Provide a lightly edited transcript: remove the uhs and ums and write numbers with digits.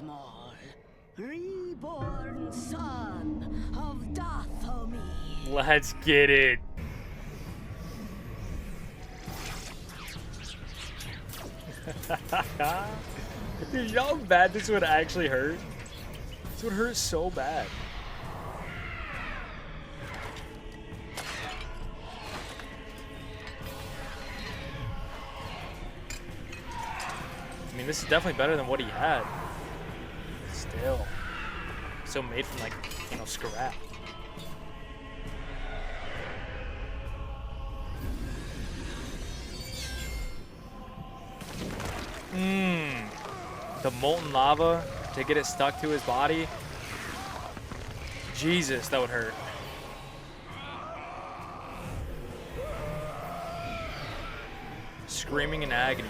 Maul, reborn son of Dathomir. Let's get it. Dude, you know how bad this would actually hurt? This would hurt so bad. I mean, this is definitely better than what he had. Still. So made from, like, you know, scrap. The molten lava to get it stuck to his body. Jesus, that would hurt. Screaming in agony.